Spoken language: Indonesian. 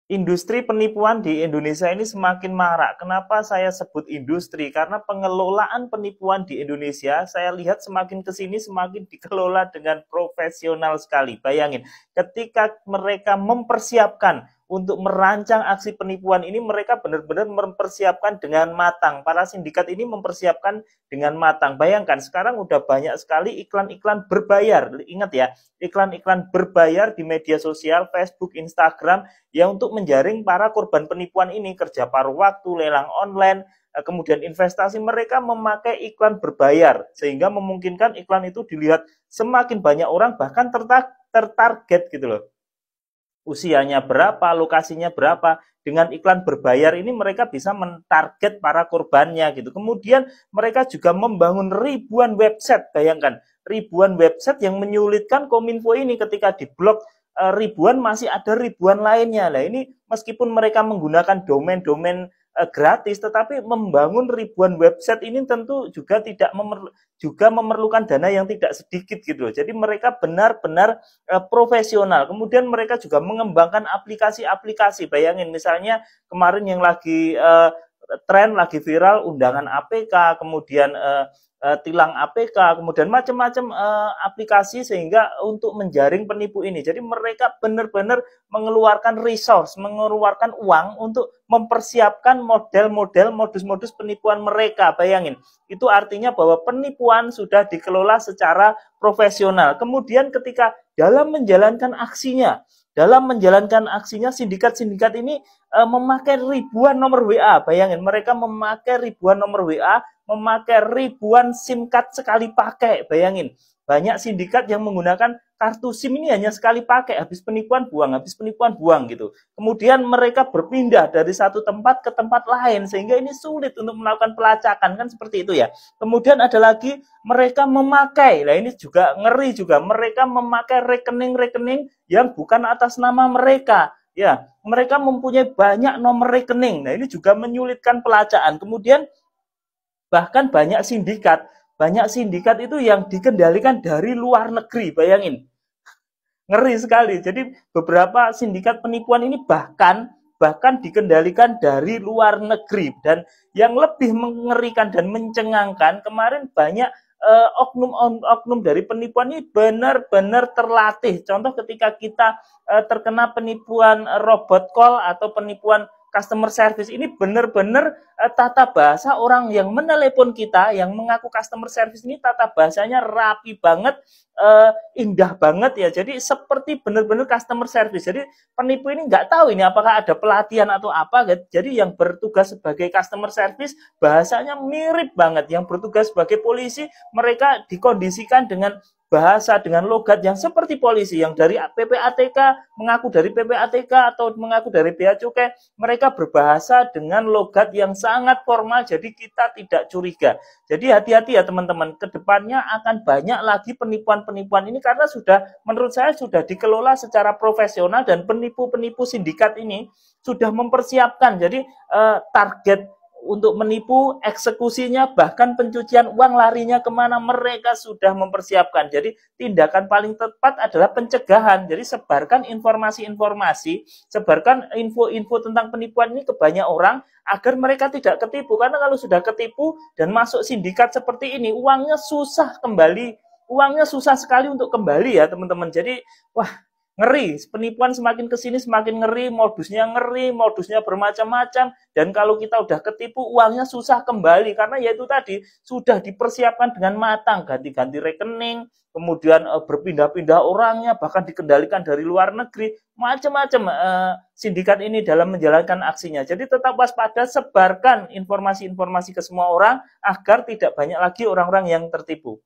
Industri penipuan di Indonesia ini semakin marak. Kenapa saya sebut industri? Karena pengelolaan penipuan di Indonesia, saya lihat semakin ke sini semakin dikelola dengan profesional sekali. Bayangin, ketika mereka mempersiapkan untuk merancang aksi penipuan ini, mereka benar-benar mempersiapkan dengan matang. Para sindikat ini mempersiapkan dengan matang. Bayangkan, sekarang udah banyak sekali iklan-iklan berbayar. Ingat ya, iklan-iklan berbayar di media sosial, Facebook, Instagram, ya untuk menjaring para korban penipuan ini, kerja paruh waktu, lelang online, kemudian investasi. Mereka memakai iklan berbayar sehingga memungkinkan iklan itu dilihat semakin banyak orang, bahkan tertarget gitu loh. Usianya berapa, lokasinya berapa. Dengan iklan berbayar ini mereka bisa mentarget para korbannya gitu. Kemudian mereka juga membangun ribuan website, bayangkan, ribuan website yang menyulitkan Kominfo ini ketika diblok ribuan masih ada ribuan lainnya. Nah, ini meskipun mereka menggunakan domain-domain gratis, tetapi membangun ribuan website ini tentu juga tidak memerlukan dana yang tidak sedikit gitu loh. Jadi mereka benar-benar profesional. Kemudian mereka juga mengembangkan aplikasi-aplikasi. Bayangin misalnya kemarin yang lagi tren, lagi viral, undangan APK, kemudian tilang APK, kemudian macam-macam aplikasi sehingga untuk menjaring penipu ini. Jadi mereka benar-benar mengeluarkan resource, mengeluarkan uang untuk mempersiapkan model-model modus-modus penipuan mereka. Bayangin, itu artinya bahwa penipuan sudah dikelola secara profesional. Kemudian ketika dalam menjalankan aksinya, sindikat-sindikat ini memakai ribuan nomor WA. Bayangin, mereka memakai ribuan nomor WA, memakai ribuan SIM card sekali pakai. Bayangin, banyak sindikat yang menggunakan kartu SIM ini hanya sekali pakai, habis penipuan buang gitu. Kemudian mereka berpindah dari satu tempat ke tempat lain sehingga ini sulit untuk melakukan pelacakan, kan seperti itu ya. Kemudian ada lagi mereka memakai, nah ini juga ngeri juga, mereka memakai rekening-rekening yang bukan atas nama mereka. Ya, mereka mempunyai banyak nomor rekening. Nah, ini juga menyulitkan pelacakan. Kemudian bahkan banyak sindikat itu yang dikendalikan dari luar negeri. Bayangin, ngeri sekali. Jadi beberapa sindikat penipuan ini bahkan dikendalikan dari luar negeri. Dan yang lebih mengerikan dan mencengangkan, kemarin banyak oknum-oknum dari penipuan ini benar-benar terlatih. Contoh ketika kita terkena penipuan robot call atau penipuan customer service, ini benar-benar tata bahasa orang yang menelepon kita, yang mengaku customer service ini tata bahasanya rapi banget, indah banget ya. Jadi seperti benar-benar customer service. Jadi penipu ini nggak tahu ini apakah ada pelatihan atau apa. Jadi yang bertugas sebagai customer service bahasanya mirip banget. Yang bertugas sebagai polisi, mereka dikondisikan dengan bahasa, dengan logat yang seperti polisi, yang dari PPATK mengaku dari PPATK atau mengaku dari Bea Cukai. Mereka berbahasa dengan logat yang sangat formal, jadi kita tidak curiga. Jadi hati-hati ya teman-teman, kedepannya akan banyak lagi penipuan-penipuan ini karena menurut saya sudah dikelola secara profesional dan penipu-penipu sindikat ini sudah mempersiapkan. Jadi target untuk menipu, eksekusinya, bahkan pencucian uang larinya kemana, mereka sudah mempersiapkan. Jadi tindakan paling tepat adalah pencegahan. Jadi sebarkan informasi-informasi, sebarkan info-info tentang penipuan ini ke banyak orang agar mereka tidak ketipu. Karena kalau sudah ketipu dan masuk sindikat seperti ini, uangnya susah sekali untuk kembali ya teman-teman. Jadi wah, ngeri, penipuan semakin kesini semakin ngeri, modusnya bermacam-macam, dan kalau kita udah ketipu uangnya susah kembali karena yaitu tadi sudah dipersiapkan dengan matang, ganti-ganti rekening, kemudian berpindah-pindah orangnya, bahkan dikendalikan dari luar negeri, macam-macam sindikat ini dalam menjalankan aksinya. Jadi tetap waspada, sebarkan informasi-informasi ke semua orang agar tidak banyak lagi orang-orang yang tertipu.